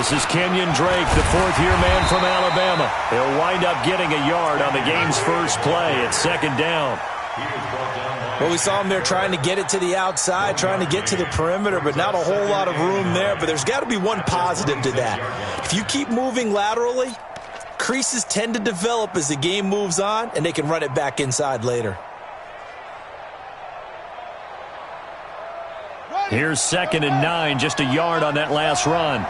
This is Kenyon Drake, the fourth-year man from Alabama. He'll wind up getting a yard on the game's first play at second down. Well, we saw him there trying to get it to the outside, trying to get to the perimeter, but not a whole lot of room there. But there's got to be one positive to that. If you keep moving laterally, creases tend to develop as the game moves on, and they can run it back inside later. Here's 2nd and 9, just a yard on that last run.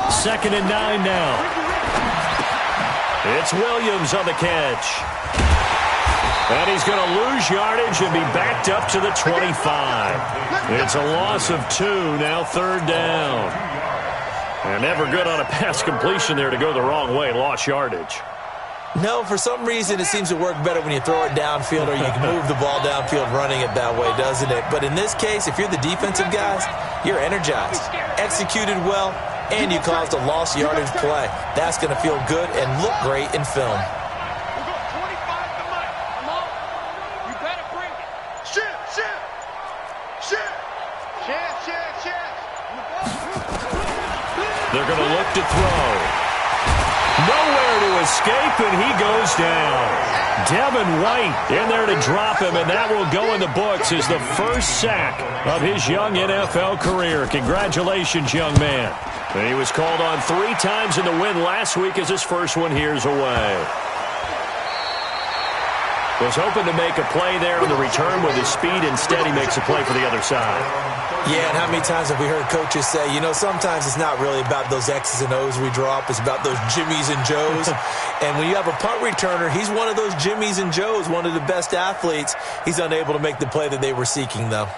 Second and 9 now. It's Williams on the catch. And he's going to lose yardage and be backed up to the 25. It's a loss of 2, now 3rd down. And never good on a pass completion there to go the wrong way, lost yardage. No, for some reason it seems to work better when you throw it downfield or you can move the ball downfield running it that way, doesn't it? But in this case, if you're the defensive guys, you're energized, executed well, and you caused a lost yardage play. That's going to feel good and look great in film. They're going to look to throw. Nowhere to escape, and he goes down. Devin White in there to drop him, and that will go in the books as the first sack of his young NFL career. Congratulations, young man. And he was called on 3 times in the win last week as his first one here's away. Was hoping to make a play there on the return with his speed. Instead, he makes a play for the other side. Yeah, and how many times have we heard coaches say, you know, sometimes it's not really about those X's and O's we drop. It's about those Jimmies and Joes. And when you have a punt returner, he's one of those Jimmies and Joes, one of the best athletes. He's unable to make the play that they were seeking, though.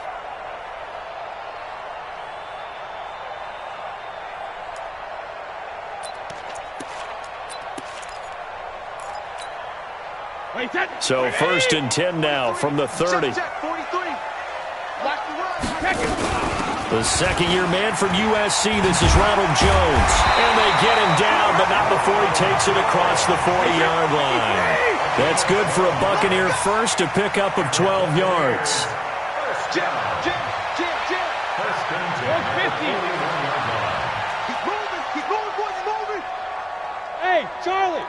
So 1st and 10 now from the 30. The second-year man from USC, this is Ronald Jones. And they get him down, but not before he takes it across the 40-yard line. That's good for a Buccaneer first, to pick up of 12 yards. Hey, Charlie.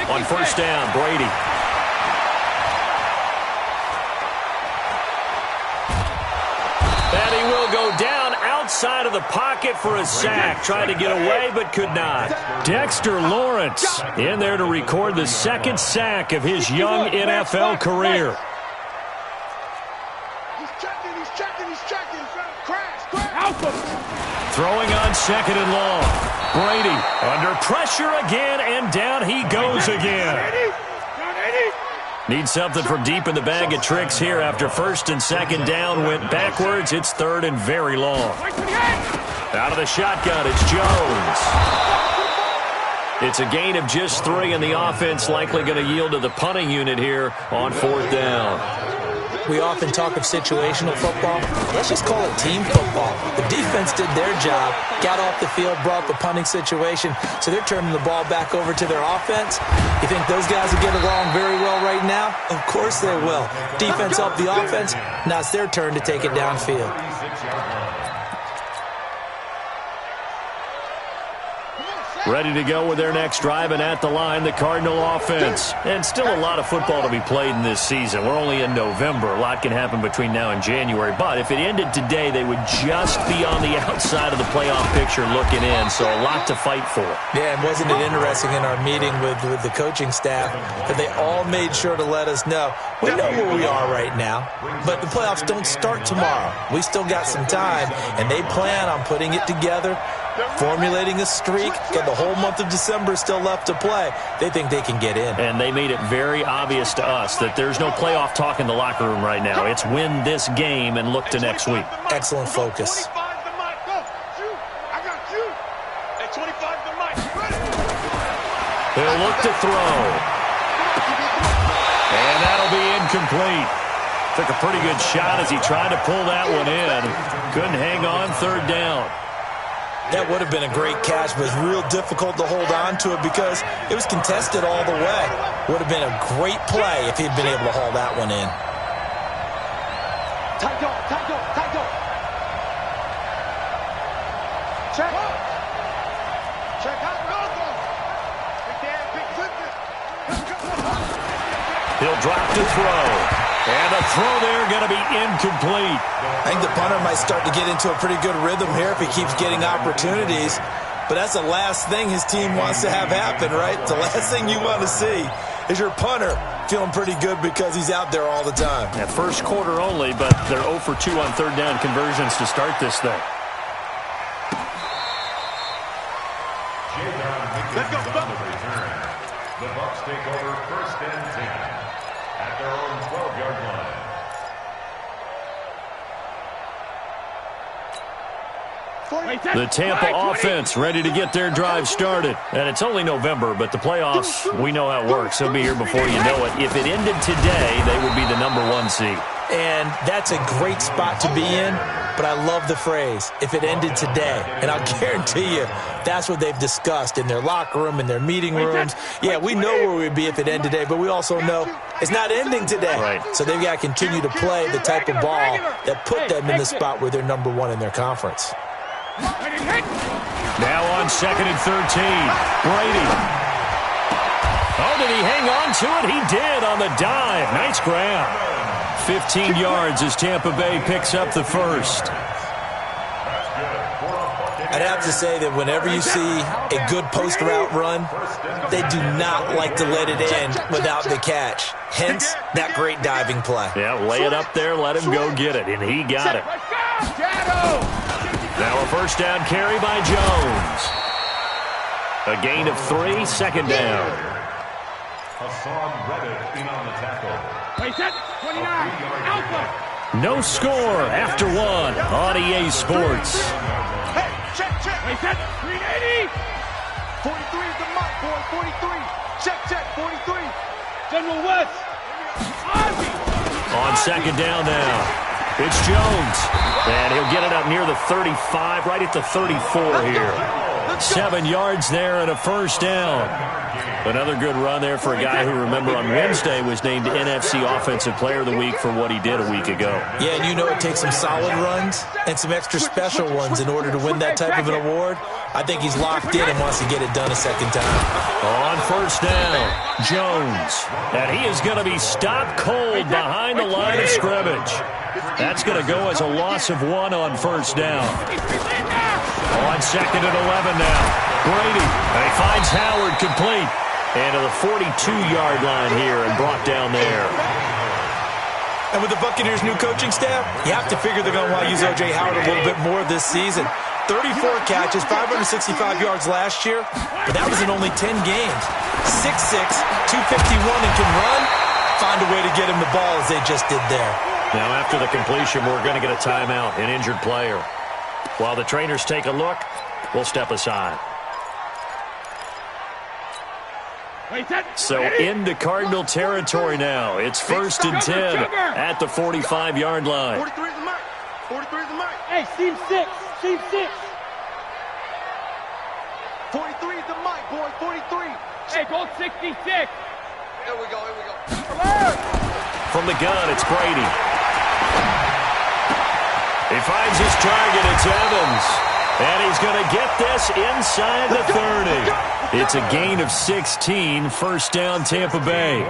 On first down, Brady. And he will go down outside of the pocket for a sack. Tried to get away, but could not. Dexter Lawrence in there to record the 2nd sack of his young NFL career. He's checking. Crash. Throwing on 2nd and long. Brady under pressure again, and down he goes again. Needs something from deep in the bag of tricks here after 1st and 2nd down went backwards. It's 3rd and very long. Out of the shotgun, it's Jones. It's a gain of just 3, and the offense likely going to yield to the punting unit here on 4th down. We often talk of situational football. Let's just call it team football. The defense did their job, got off the field, brought the punting situation, so they're turning the ball back over to their offense. You think those guys will get along very well right now? Of course they will. Defense helped the offense. Now it's their turn to take it downfield. Ready to go with their next drive, and at the line, the Cardinal offense. And still a lot of football to be played in this season. We're only in November. A lot can happen between now and January. But if it ended today, they would just be on the outside of the playoff picture looking in. So a lot to fight for. Yeah, and wasn't it interesting in our meeting with the coaching staff that they all made sure to let us know, we know where we are right now, but the playoffs don't start tomorrow. We still got some time, and they plan on putting it together, formulating a streak. Got the whole month of December still left to play. They think they can get in. And they made it very obvious to us that there's no playoff talk in the locker room right now. It's win this game and look to next week. Excellent focus. He'll look to throw. And that'll be incomplete. Took a pretty good shot as he tried to pull that one in. Couldn't hang on third down. That would have been a great catch, but it's real difficult to hold on to it because it was contested all the way. Would have been a great play if he'd been able to haul that one in. Tight go, tight go, tight go. Check. Check out. He'll drop to throw. And a throw there going to be incomplete. I think the punter might start to get into a pretty good rhythm here if he keeps getting opportunities. But that's the last thing his team wants to have happen, right? The last thing you want to see is your punter feeling pretty good because he's out there all the time. That first quarter only, but they're 0 for 2 on third down conversions to start this thing. Let's go. The Bucs take over first and 10 at their own 12-yard line. The Tampa offense ready to get their drive started. And it's only November, but the playoffs, we know how it works. They'll be here before you know it. If it ended today, they would be the #1 seed. And that's a great spot to be in, but I love the phrase, if it ended today. And I'll guarantee you, that's what they've discussed in their locker room, in their meeting rooms. Yeah, we know where we'd be if it ended today, but we also know it's not ending today. Right. So they've got to continue to play the type of ball that put them in the spot where they're #1 in their conference. Now on 2nd and 13, Brady. Oh, did he hang on to it? He did on the dive. Nice grab. 15 yards as Tampa Bay picks up the first. I'd have to say that whenever you see a good post route run, they do not like to let it end without the catch. Hence, that great diving play. Yeah, lay it up there, let him go get it, and he got it. Now a first down carry by Jones. A gain of 3, second down. Hassan Reddick in on the tackle. Play set, 29, Alpha. No score after 1 on EA Sports. Hey, check. Play set, 380. 43 is the mark, boy, 43. Check, 43. General West. On second down now, it's Jones. And he'll get it up near the 35, right at the 34 here. 7 yards there and a first down. Another good run there for a guy who, remember, on Wednesday was named NFC Offensive Player of the Week for what he did a week ago. Yeah, and you know it takes some solid runs and some extra special ones in order to win that type of an award. I think he's locked in and wants to get it done a second time. On first down, Jones. And he is going to be stopped cold behind the line of scrimmage. That's going to go as a loss of 1 on first down. On 2nd and 11 now, Brady. And he finds Howard complete. And to the 42-yard line here and brought down there. And with the Buccaneers' new coaching staff, you have to figure they're going to want to use O.J. Howard a little bit more this season. 34 catches, 565 yards last year, but that was in only 10 games. 6'6", 251, and can run. Find a way to get him the ball as they just did there. Now after the completion, we're going to get a timeout, an injured player. While the trainers take a look, we'll step aside. So into Cardinal territory now. It's 1st and 10 at the 45-yard line. 43 is the mark. 43 is the mark. Hey, Steve 6. 43 is the mark, boy. 43. Hey, go 66. Here we go. From the gun, it's Brady. He finds his target. It's Evans. And he's going to get this inside the 30. It's a gain of 16. First down, Tampa Bay.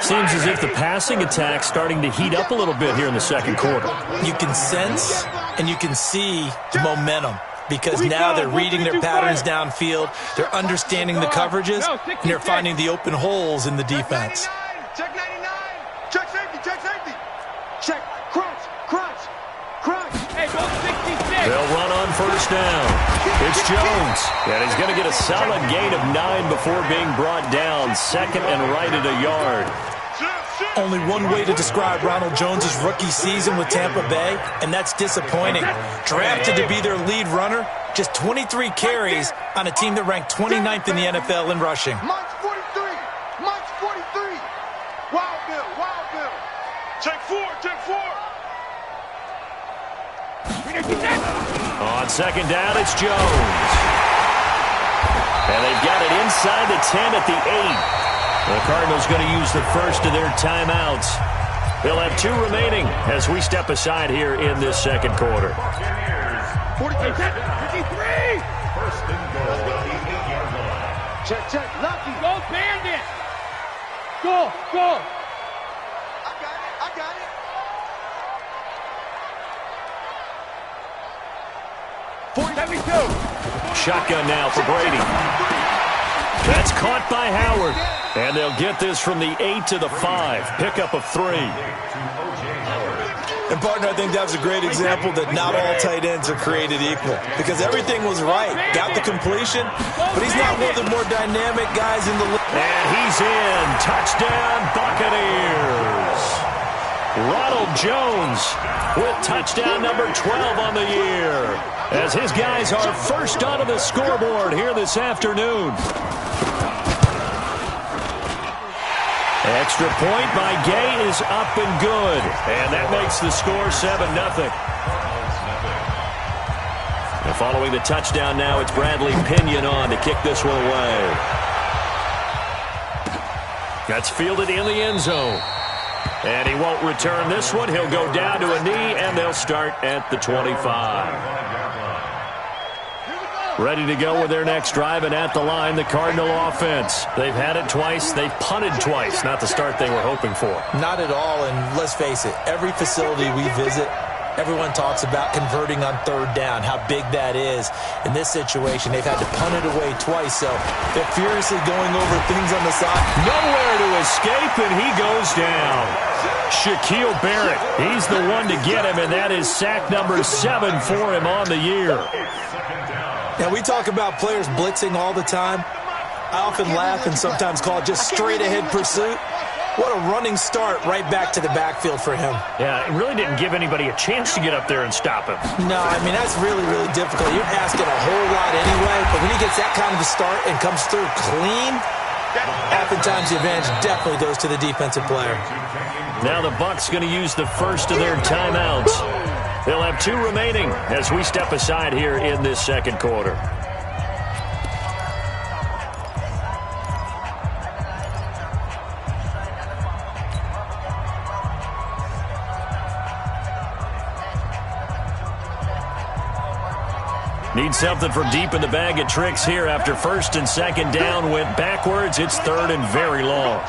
Seems as if the passing attack's starting to heat up a little bit here in the second quarter. You can sense and you can see momentum because now they're reading their patterns downfield. They're understanding the coverages, and they're finding the open holes in the defense. Check 99. Check safety. Check. Crunch. Hey, go 66. They'll run on first down. It's Jones. And he's going to get a solid gain of 9 before being brought down. Second and right at a yard. Only one way to describe Ronald Jones' rookie season with Tampa Bay, and that's disappointing. Drafted to be their lead runner, just 23 carries on a team that ranked 29th in the NFL in rushing. March 43. Wow. On second down, it's Jones. And they've got it inside the 10 at the 8. The Cardinals going to use the first of their timeouts. They'll have 2 remaining as we step aside here in this second quarter. 43, 53. First and goal at the 8-yard line. Check. Lucky. Go, Bandit. Go. I got it. 42. Shotgun now for Brady. That's caught by Howard. And they'll get this from the 8 to the 5. Pickup of 3. And, partner, I think that was a great example that not all tight ends are created equal. Because everything was right. Got the completion, but he's not one of the more dynamic guys in the league. And he's in. Touchdown, Buccaneers. Ronald Jones with touchdown number 12 on the year, as his guys are first onto the scoreboard here this afternoon. Extra point by Gay is up and good, and that makes the score 7-0. And following the touchdown now, it's Bradley Pinion on to kick this one away. That's fielded in the end zone. And he won't return this one. He'll go down to a knee, and they'll start at the 25. Ready to go with their next drive, and at the line, the Cardinal offense. They've had it twice. They've punted twice. Not the start they were hoping for. Not at all, and let's face it, every facility we visit, everyone talks about converting on third down, how big that is. In this situation, they've had to punt it away twice, so they're furiously going over things on the side. Nowhere to escape, and he goes down. Shaquille Barrett, he's the one to get him, and that is sack number 7 for him on the year. Now, we talk about players blitzing all the time. I often laugh and sometimes call it just straight-ahead pursuit. What a running start right back to the backfield for him. Yeah, it really didn't give anybody a chance to get up there and stop him. No, I mean, that's really, really difficult. You're asking a whole lot anyway, but when he gets that kind of a start and comes through clean, oftentimes the advantage definitely goes to the defensive player. Now the Bucs going to use the first of their timeouts. They'll have 2 remaining as we step aside here in this second quarter. Need something from deep in the bag of tricks here after first and second down went backwards. It's third and very long.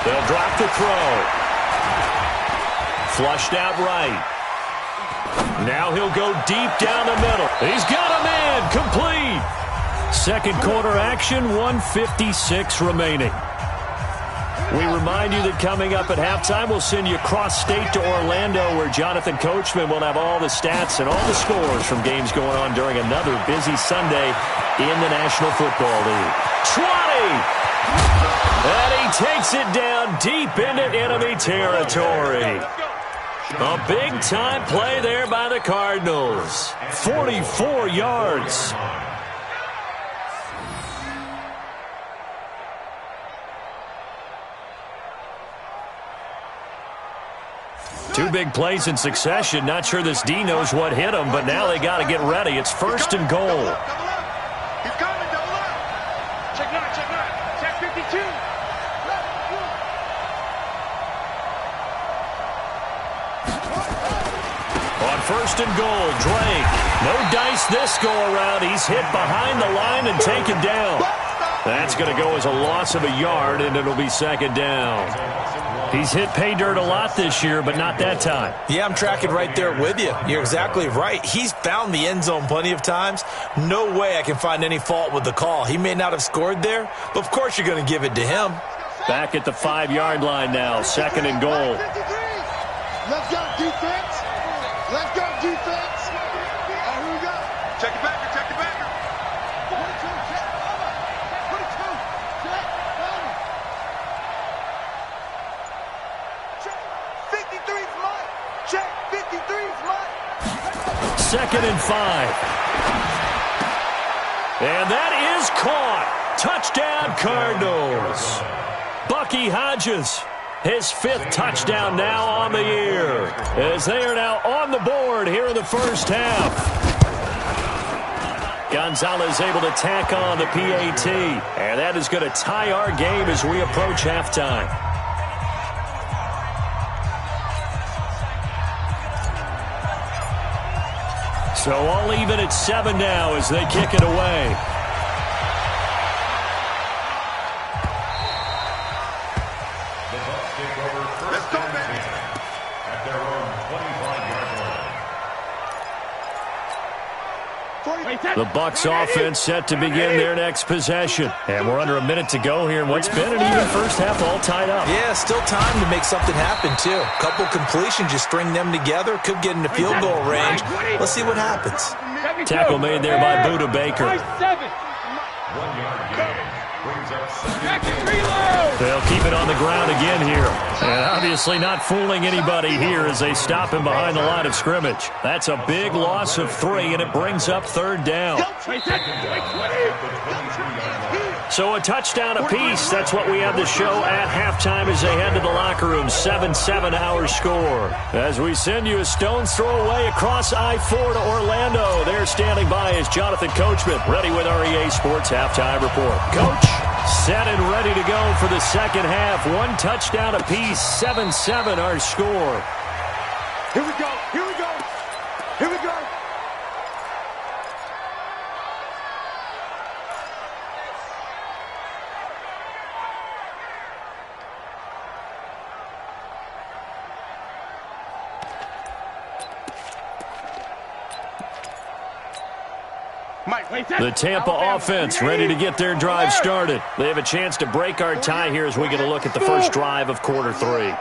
They'll drop the throw. Flushed out right. Now he'll go deep down the middle. He's got a man. Complete. Second quarter action, 1:56 remaining. We remind you that coming up at halftime, we'll send you cross-state to Orlando, where Jonathan Coachman will have all the stats and all the scores from games going on during another busy Sunday in the National Football League. 20! And he takes it down deep into enemy territory. A big-time play there by the Cardinals. 44 yards. Two big plays in succession. Not sure this D knows what hit him, but now they got to get ready. It's first and goal. He's coming, double up. Check 9, check 52. On first and goal, Drake. No dice this go around. He's hit behind the line and taken down. That's going to go as a loss of a yard, and it'll be second down. He's hit pay dirt a lot this year, but not that time. Yeah, I'm tracking right there with you. You're exactly right. He's found the end zone plenty of times. No way I can find any fault with the call. He may not have scored there, but of course you're going to give it to him. Back at the 5-yard line now, second and goal. Let's go, defense. Let's go, defense. Here we go. Check it back, check it back. 22, check. 22, check. 53's mine. Check. 53's mine. Second and 5. And that is caught. Touchdown, Cardinals. Bucky Hodges His 5th touchdown now on the year, as they are now on the board here in the first half. Gonzalez able to tack on the PAT, and that is going to tie our game as we approach halftime. So all even at 7 now as they kick it away. The Bucs offense set to begin their next possession. And we're under a minute to go here in what's been an even first half, all tied up. Yeah, still time to make something happen, too. A couple completions, just string them together. Could get into field goal range. Let's see what happens. Tackle made there by Buda Baker. 1 yard gain. They'll keep it on the ground again here. And obviously not fooling anybody here as they stop him behind the line of scrimmage. That's a big loss of 3, and it brings up 3rd down. So a touchdown apiece. That's what we have to show at halftime as they head to the locker room. 7-7 our score. As we send you a stone's throw away across I-4 to Orlando. There standing by is Jonathan Coachman, ready with our EA Sports Halftime Report. Coach, set and ready to go for the second half. 1 touchdown apiece. 7-7 our score. Here we go. Here we go. Here we go. The Tampa offense ready to get their drive started. They have a chance to break our tie here as we get a look at the first drive of quarter 3.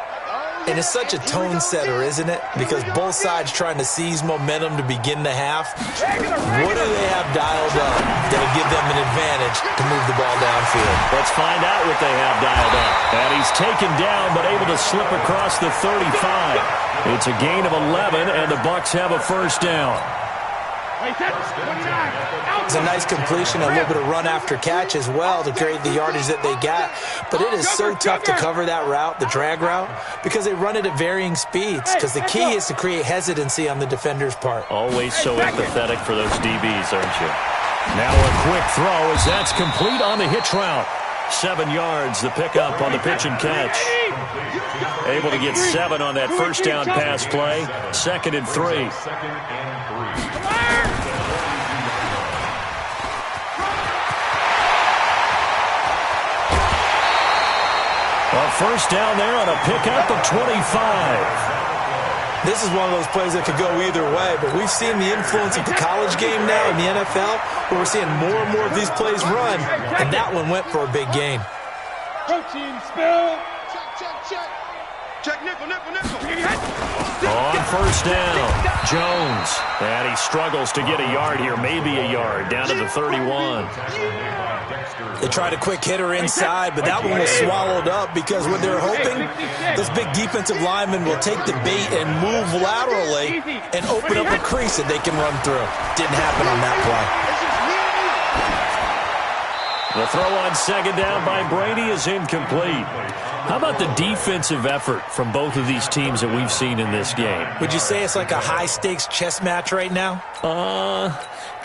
And it's such a tone setter, isn't it? Because both sides trying to seize momentum to begin the half. What do they have dialed up that'll give them an advantage to move the ball downfield? Let's find out what they have dialed up. And he's taken down but able to slip across the 35. It's a gain of 11, and the Bucs have a first down. It's a nice completion, a little bit of run after catch as well to create the yardage that they got. But it is so tough to cover that route, the drag route, because they run it at varying speeds. Because the key is to create hesitancy on the defender's part. Always so empathetic for those DBs, aren't you? Now a quick throw as that's complete on the hitch route. 7 yards, the pickup on the pitch and catch. Able to get 7 on that first down pass play. 2nd and 3. A first down there on a pickup of 25. This is one of those plays that could go either way, but we've seen the influence of the college game now in the NFL, where we're seeing more and more of these plays run, and that one went for a big gain. Coaching spill. Check. Check nickel. On first down, Jones. And he struggles to get a yard here, maybe a yard, down to the 31. They tried a quick hitter inside, but that one was swallowed up because what they're hoping, this big defensive lineman will take the bait and move laterally and open up a crease that they can run through. Didn't happen on that play. The throw on 2nd down by Brady is incomplete. How about the defensive effort from both of these teams that we've seen in this game? Would you say it's like a high-stakes chess match right now?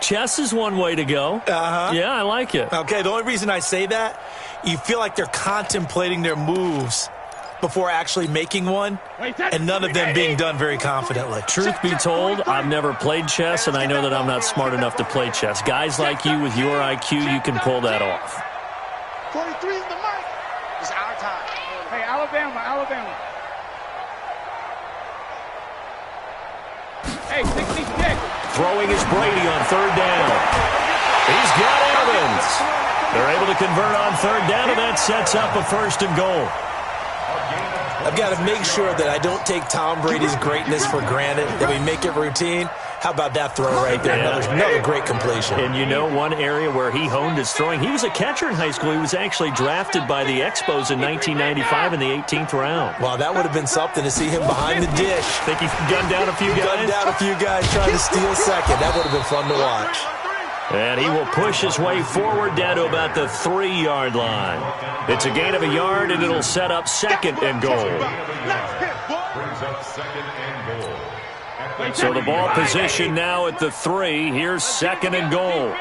Chess is one way to go. Yeah, I like it. Okay, the only reason I say that, you feel like they're contemplating their moves before actually making one, and none of them being done very confidently. Truth be told, I've never played chess, and I know that I'm not smart enough to play chess. Guys like you with your IQ, you can pull that off. 43 is the mark. It's our time. Hey, Alabama. Hey, 66. Throwing is Brady on 3rd down. He's got Evans. They're able to convert on 3rd down, and that sets up a 1st and goal. I've got to make sure that I don't take Tom Brady's greatness for granted, that we make it routine. How about that throw right there? Another great completion. And you know one area where he honed his throwing? He was a catcher in high school. He was actually drafted by the Expos in 1995 in the 18th round. Wow, that would have been something to see him behind the dish. Think he gunned down a few guys? Gunned down a few guys trying to steal second. That would have been fun to watch. And he will push his way forward down to about the 3-yard line. It's a gain of a yard, and it'll set up 2nd and goal. Brings up 2nd and goal. So the ball position now at the 3. Here's 2nd and goal.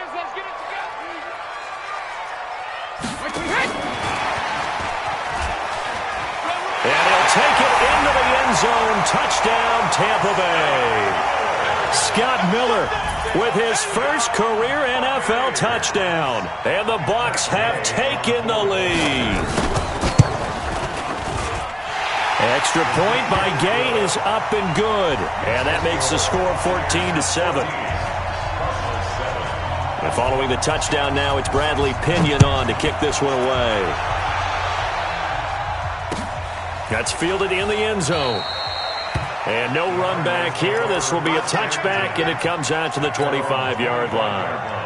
And he'll take it into the end zone. Touchdown, Tampa Bay. Scott Miller with his first career NFL touchdown. And the Bucs have taken the lead. Extra point by Gay is up and good. And that makes the score 14-7. And following the touchdown now, it's Bradley Pinion on to kick this one away. That's fielded in the end zone. And no run back here. This will be a touchback, and it comes out to the 25-yard line.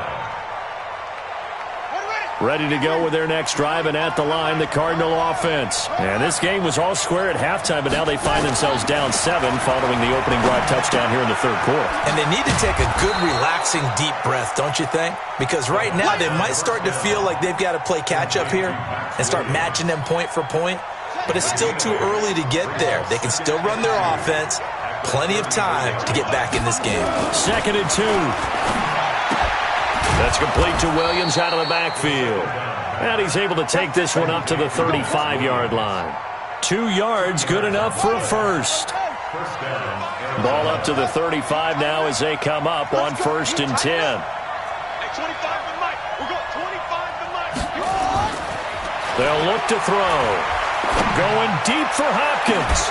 Ready to go with their next drive, and at the line, the Cardinal offense. And this game was all square at halftime, but now they find themselves down 7 following the opening drive touchdown here in the third quarter. And they need to take a good, relaxing, deep breath, don't you think? Because right now they might start to feel like they've got to play catch-up here and start matching them point for point. But it's still too early to get there. They can still run their offense. Plenty of time to get back in this game. 2nd and 2. That's complete to Williams out of the backfield. And he's able to take this one up to the 35-yard line. 2 yards, good enough for a first. Ball up to the 35 now as they come up on 1st and 10. They'll look to throw. Going deep for Hopkins.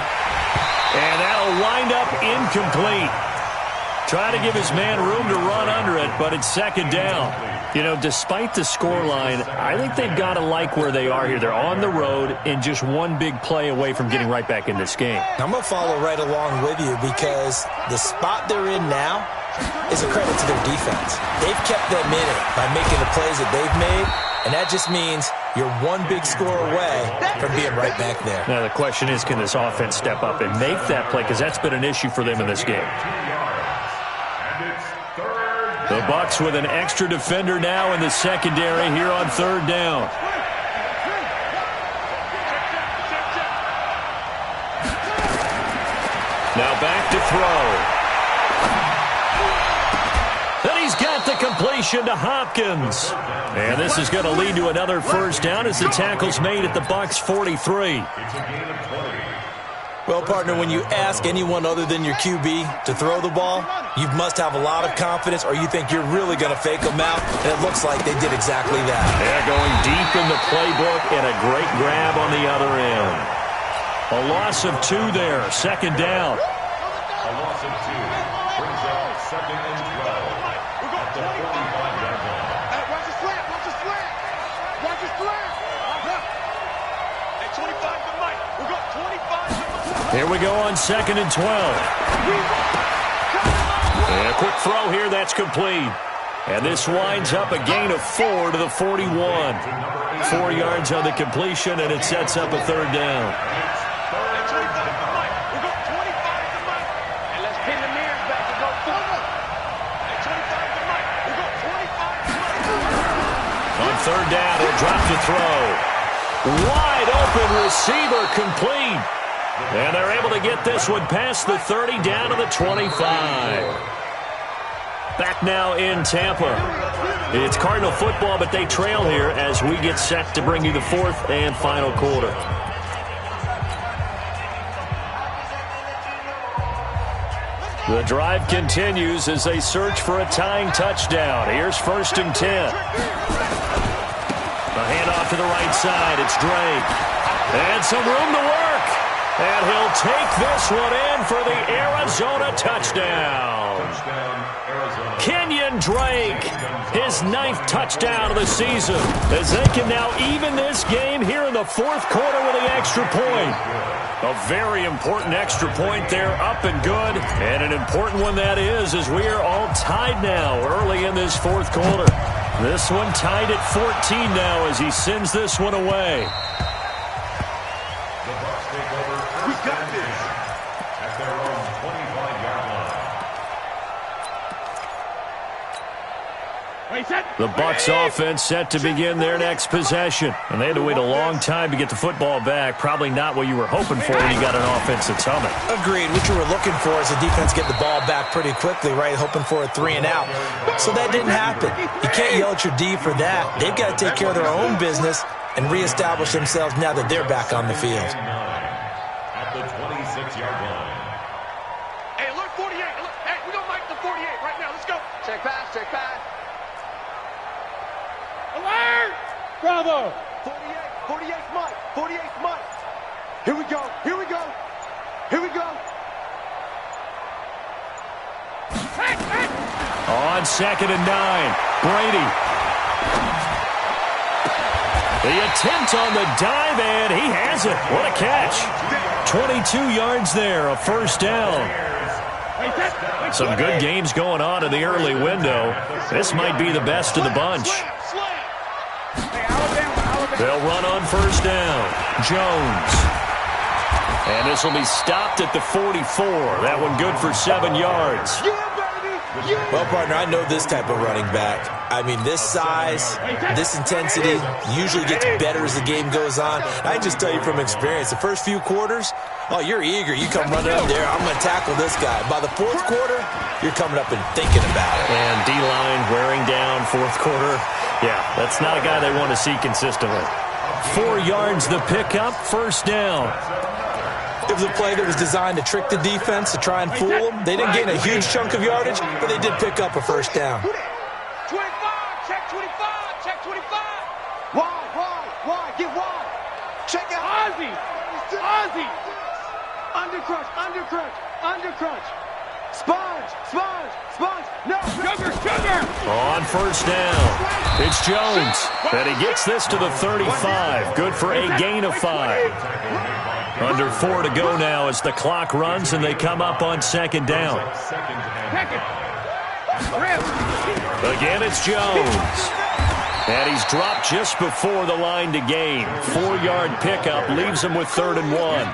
And that'll wind up incomplete. Try to give his man room to run under it, but it's 2nd down. You know, despite the scoreline, I think they've got to like where they are here. They're on the road and just one big play away from getting right back in this game. I'm going to follow right along with you because the spot they're in now is a credit to their defense. They've kept them in it by making the plays that they've made, and that just means you're one big score away from being right back there. Now the question is, can this offense step up and make that play? Because that's been an issue for them in this game. The Bucs with an extra defender now in the secondary here on 3rd down. Now back to throw. And he's got the completion to Hopkins. And this is going to lead to another first down as the tackle's made at the Bucs 43. Well, partner, when you ask anyone other than your QB to throw the ball, you must have a lot of confidence or you think you're really going to fake them out, and it looks like they did exactly that. They're going deep in the playbook and a great grab on the other end. A loss of 2 there, 2nd down. A loss of 2 brings up 2nd and 12 at the 45-yard line. Hey, watch the slant, watch the slant. Watch the slant. Hey, 25 to Mike. We got 25 to Mike. Here we go on 2nd and 12. And a quick throw here, that's complete. And this winds up a gain of 4 to the 41. 4 yards on the completion, and it sets up a 3rd down. On 3rd down, he'll drop the throw. Wide open receiver, complete. And they're able to get this one past the 30 down to the 25. Back now in Tampa. It's Cardinal football, but they trail here as we get set to bring you the 4th and final quarter. The drive continues as they search for a tying touchdown. Here's 1st and 10. A handoff to the right side. It's Drake. And some room to work. And he'll take this one in for the Arizona touchdown. Kenyon Drake, his 9th touchdown of the season, as they can now even this game here in the 4th quarter with the extra point. A very important extra point there, up and good. And an important one that is, as we are all tied now early in this 4th quarter. This one tied at 14 now as he sends this one away. We got this. At their own 25-yard line. The Bucs offense set to begin their next possession. And they had to wait a long time to get the football back. Probably not what you were hoping for when you got an offense that's humming. Agreed. What you were looking for is the defense get the ball back pretty quickly, right? Hoping for a 3 and out. So that didn't happen. You can't yell at your D for that. They've got to take care of their own business and reestablish themselves now that they're back on the field. At the 26-yard line. Hey, alert 48. Alert. Hey, we're going to mic the 48 right now. Let's go. Check pass, check pass. Alert! Bravo! 48's Mike. 48's Mike. Here we go. Here we go. Here we go. On 2nd and 9, Brady. The attempt on the dive, and he has it. What a catch. 22 yards there, a first down. Some good games going on in the early window. This might be the best of the bunch. They'll run on first down. Jones. And this will be stopped at the 44. That one good for 7 yards. Well, partner, I know this type of running back. I mean, this size, this intensity usually gets better as the game goes on. I just tell you from experience, the first few quarters, oh, you're eager. You come running up there, I'm going to tackle this guy. By the fourth quarter, you're coming up and thinking about it. And D-line wearing down fourth quarter. Yeah, that's not a guy they want to see consistently. 4 yards the pickup, first down. It was a play that was designed to trick the defense, to try and fool them. They didn't gain a huge chunk of yardage, but they did pick up a first down. 25, check 25, check 25. Wide, get wide. Check it. Ozzy. Undercrunch. Sponge. No. Sugar. On first down, it's Jones. And he gets this to the 35. Good for a gain of 5. Under 4 to go now as the clock runs and they come up on 2nd down. Again, it's Jones. And he's dropped just before the line to gain. 4-yard pickup leaves him with 3rd and 1.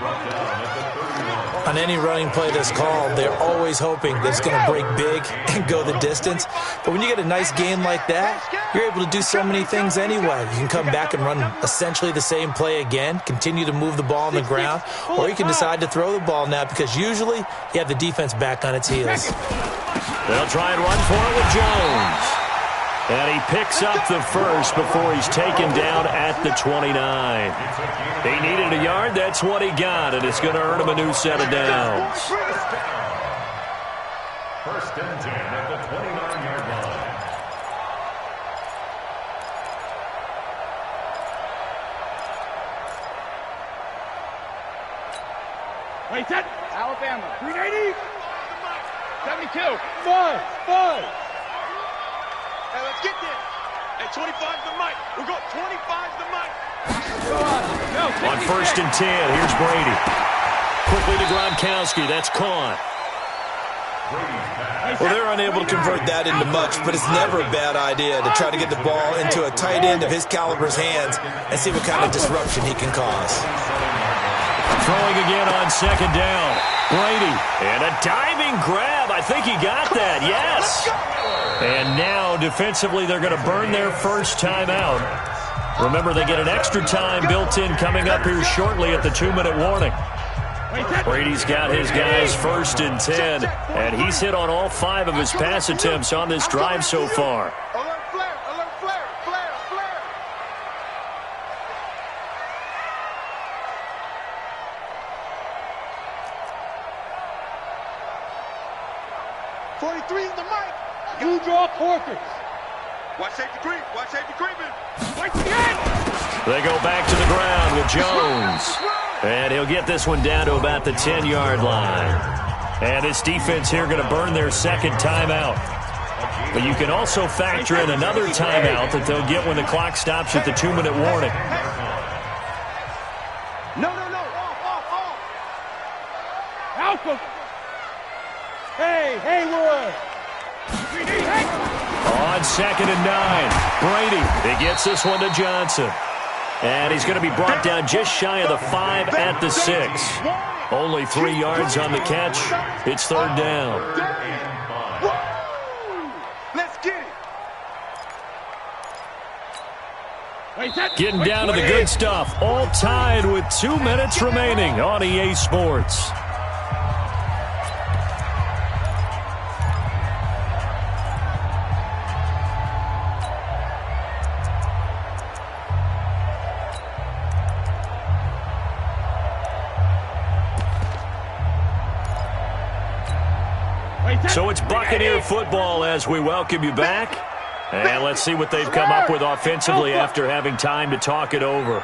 On any running play that's called, they're always hoping that it's going to break big and go the distance. But when you get a nice gain like that, you're able to do so many things anyway. You can come back and run essentially the same play again, continue to move the ball on the ground, or you can decide to throw the ball now because usually you have the defense back on its heels. They'll try and run for it with Jones. And he picks up the first before he's taken down at the 29. He needed a yard. That's what he got, and it's going to earn him a new set of downs. First and 10 at the 29-yard line. Wait, set. Alabama. 380. 72. Five. Hey, let's get there. Hey, 25's the mic. We're going 25's the mic. On first and 10, here's Brady. Quickly to Gronkowski. That's caught. Well, they're unable to convert that into much, but it's never a bad idea to try to get the ball into a tight end of his caliber's hands and see what kind of disruption he can cause. Throwing again on 2nd down. Brady. And a diving grab. I think he got that. Yes. And now, defensively, they're going to burn their first timeout. Remember, they get an extra time built in coming up here shortly at the 2-minute warning. Brady's got his guys 1st and 10, and he's hit on all 5 of his pass attempts on this drive so far. Alert flare. 43 in the mic. You draw quarters. Watch safety creeping. They go back to the ground with Jones. And he'll get this one down to about the 10-yard line. And this defense here going to burn their 2nd timeout. But you can also factor in another timeout that they'll get when the clock stops at the 2-minute warning. No. Off. Alpha. Hey, Haywood. On 2nd and 9, Brady. He gets this one to Johnson. And he's going to be brought down just shy of the 5 at the 6. Only 3 yards on the catch. It's 3rd down. Let's get it. Getting down to the good stuff. All tied with 2 minutes remaining on EA Sports. So it's Buccaneer football as we welcome you back. And let's see what they've come up with offensively after having time to talk it over.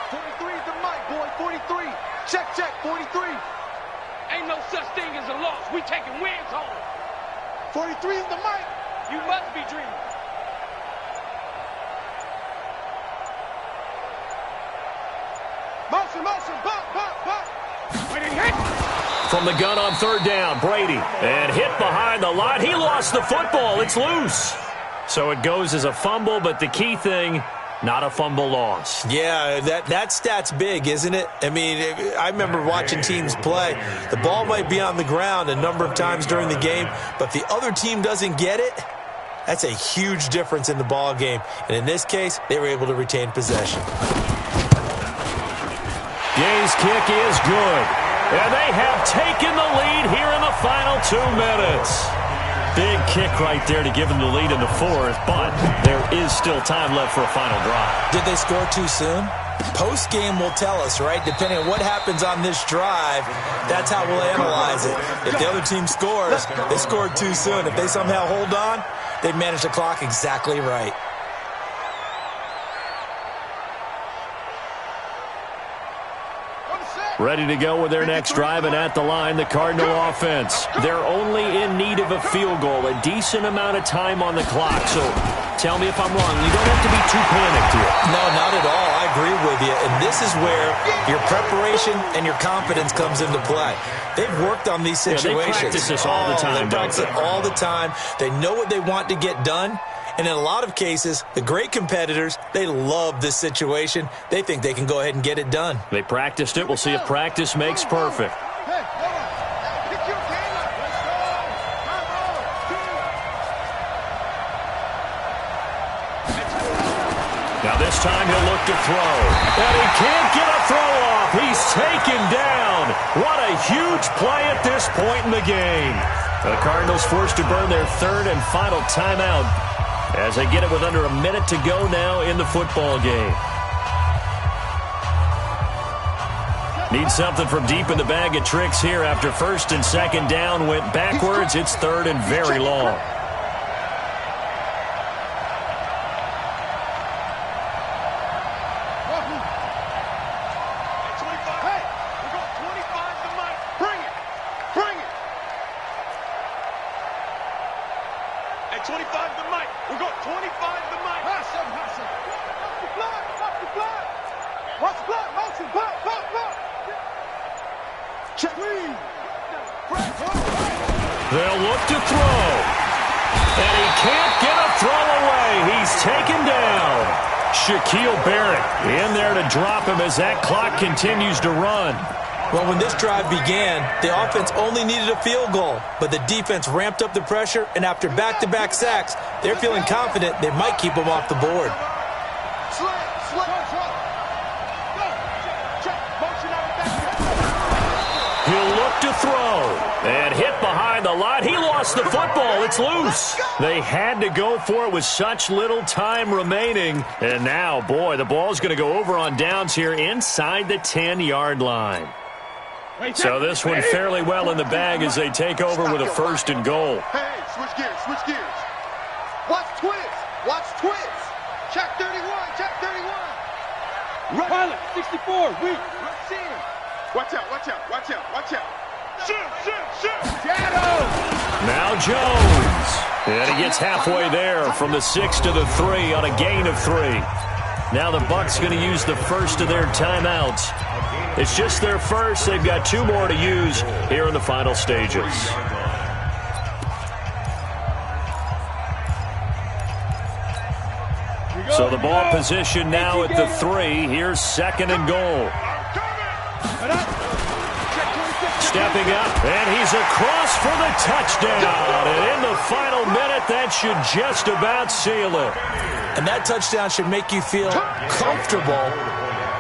43 is the mic, boy. 43. Check, 43. Ain't no such thing as a loss. We taking wins home. 43 is the mic. You must be dreaming. Motion, buck. Wait, hit. From the gun on third down, Brady. And hit behind the line. He lost the football. It's loose. So it goes as a fumble, but the key thing, not a fumble loss. Yeah, that stat's big, isn't it? I mean, I remember watching teams play. The ball might be on the ground a number of times during the game, but the other team doesn't get it. That's a huge difference in the ball game. And in this case, they were able to retain possession. Gay's kick is good. And they have taken the lead here in the final 2 minutes. Big kick right there to give them the lead in the fourth, but there is still time left for a final drive. Did they score too soon? Post-game will tell us, right? Depending on what happens on this drive, that's how we'll analyze it. If the other team scores, they scored too soon. If they somehow hold on, they manage the clock exactly right. Ready to go with their next drive, and at the line, the Cardinal offense. They're only in need of a field goal, a decent amount of time on the clock. So tell me if I'm wrong. You don't have to be too panicked here. No, not at all. I agree with you. And this is where your preparation and your confidence comes into play. They've worked on these situations. Yeah, they practice this all the time. They practice it all the time. They know what they want to get done. And in a lot of cases, the great competitors, they love this situation. They think they can go ahead and get it done. They practiced it. We'll see if practice makes perfect. Hey, hold on. Pick your game up. Let's go. Now this time he'll look to throw. And he can't get a throw off. He's taken down. What a huge play at this point in the game. The Cardinals forced to burn their third and final timeout as they get it with under a minute to go now in the football game. Need something from deep in the bag of tricks here after first and second down went backwards. It's third and very long. They'll look to throw. And he can't get a throw away. He's taken down. Shaquille Barrett in there to drop him as that clock continues to run. Well, when this drive began, the offense only needed a field goal, but the defense ramped up the pressure, and after back-to-back sacks, they're feeling confident they might keep them off the board. He'll look to throw and hit behind the line. He lost the football. It's loose. They had to go for it with such little time remaining. And now, boy, the ball's going to go over on downs here inside the 10-yard line. So this one fairly well in the bag as they take over with a first and goal. Hey, switch gears. Watch twist. Check 31. Pilot, 64, weak. Rush in. Watch out. Shoot. Shadow. Now Jones. And he gets halfway there from the 6 to the 3 on a gain of 3. Now the Bucs going to use the first of their timeouts. It's just their first. They've got 2 more to use here in the final stages. So the ball position now at the 3. Here's second and goal. stepping up, and he's across for the touchdown. And in the final minute, that should just about seal it. And that touchdown should make you feel comfortable,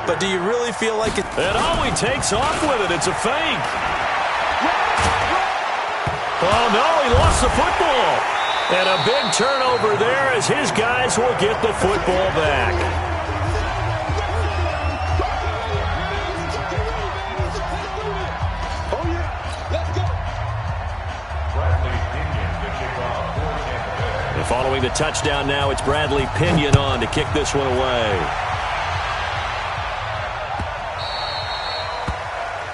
but do you really feel like it? And all he takes off with it, it's a fake. Oh, no, he lost the football. And a big turnover there as his guys will get the football back. Following the touchdown now, it's Bradley Pinion on to kick this one away.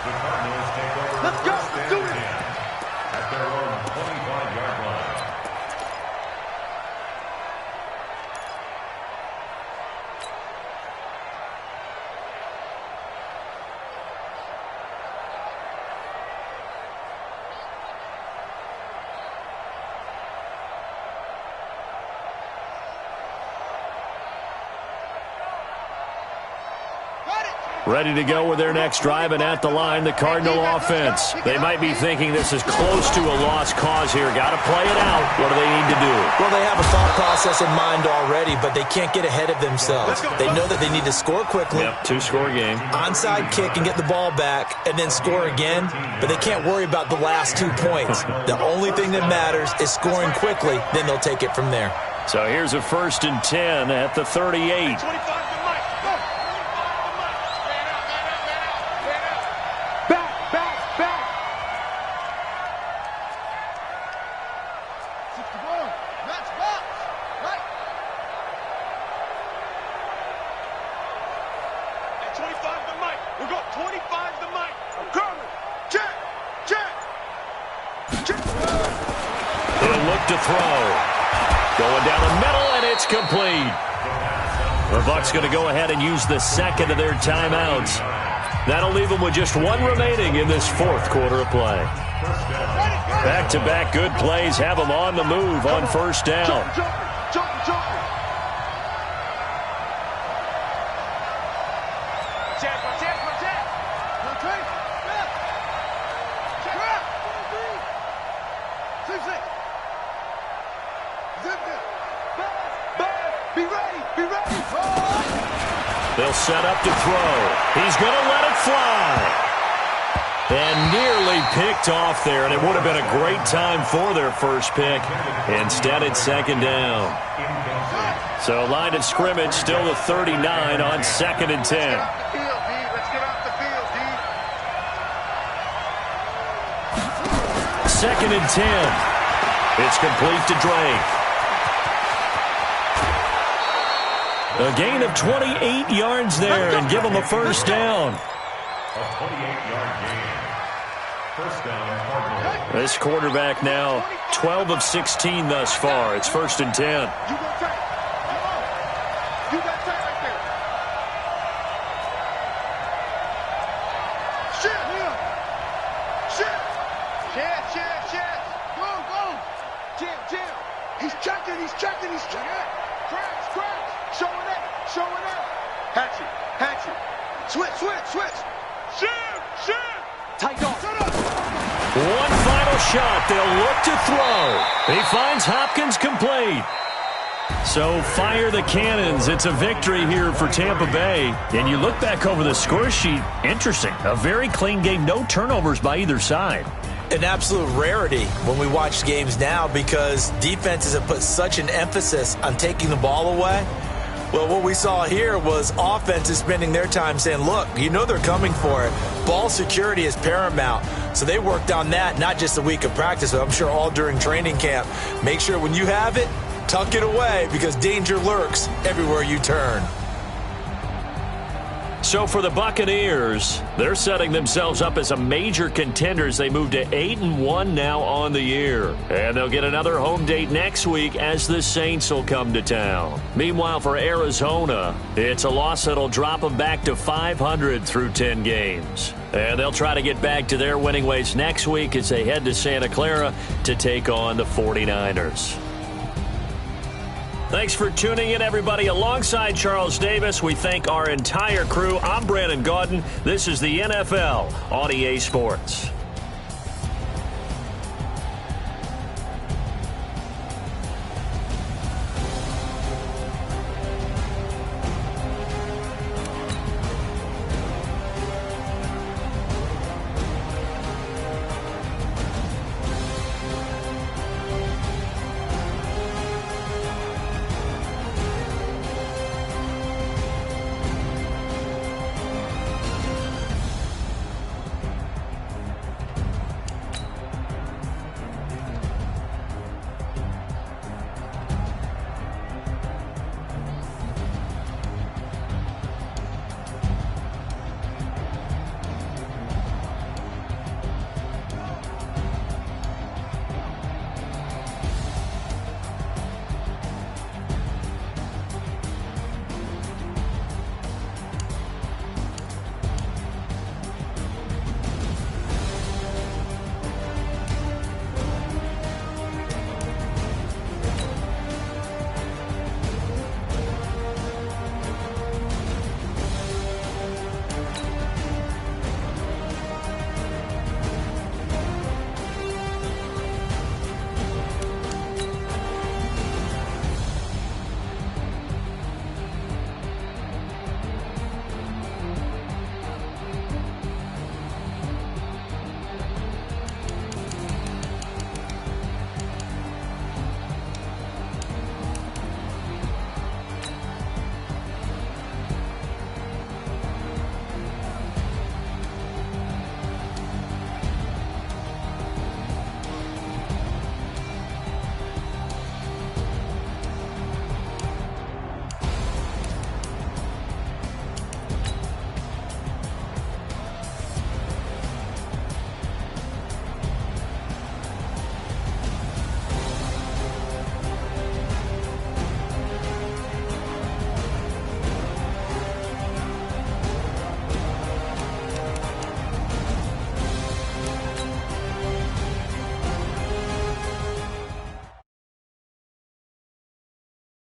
The Cardinals take over. Let's go. Let's do it. At their own 25-yard line. Ready to go with their next drive, and at the line, the Cardinal offense. They might be thinking this is close to a lost cause here. Got to play it out. What do they need to do? Well, they have a thought process in mind already, but they can't get ahead of themselves. They know that they need to score quickly. Yep, two-score game. Onside kick and get the ball back, and then score again. But they can't worry about the last 2 points. The only thing that matters is scoring quickly. Then they'll take it from there. So here's a 1st and 10 at the 38. To throw. Going down the middle, and it's complete. The Bucs going to go ahead and use the second of their timeouts. That'll leave them with just one remaining in this 4th quarter of play. Back-to-back good plays have them on the move on 1st down. They'll set up to throw. He's going to let it fly. And nearly picked off there, and it would have been a great time for their first pick. Instead, it's 2nd down. So line of scrimmage still the 39 on 2nd and 10. Second and 10. It's complete to Drake. A gain of 28 yards there and give them a 1st down. A 28-yard gain. 1st down, Cardinals. This quarterback now 12 of 16 thus far. It's 1st and 10. You got time right there. Shit. Go. He's checking. Scratch. Showing up. Hatchet. Switch. Shoot. Tight dog. One final shot. They'll look to throw. He finds Hopkins complete. So fire the cannons. It's a victory here for Tampa Bay. And you look back over the score sheet. Interesting. A very clean game. No turnovers by either side. An absolute rarity when we watch games now because defenses have put such an emphasis on taking the ball away. Well, what we saw here was offenses spending their time saying, look, you know they're coming for it. Ball security is paramount. So they worked on that, not just a week of practice, but I'm sure all during training camp. Make sure when you have it, tuck it away because danger lurks everywhere you turn. So for the Buccaneers, they're setting themselves up as a major contender as they move to 8-1 now on the year. And they'll get another home date next week as the Saints will come to town. Meanwhile, for Arizona, it's a loss that'll drop them back to 500 through 10 games. And they'll try to get back to their winning ways next week as they head to Santa Clara to take on the 49ers. Thanks for tuning in, everybody. Alongside Charles Davis, we thank our entire crew. I'm Brandon Gaudin. This is the NFL on EA Sports.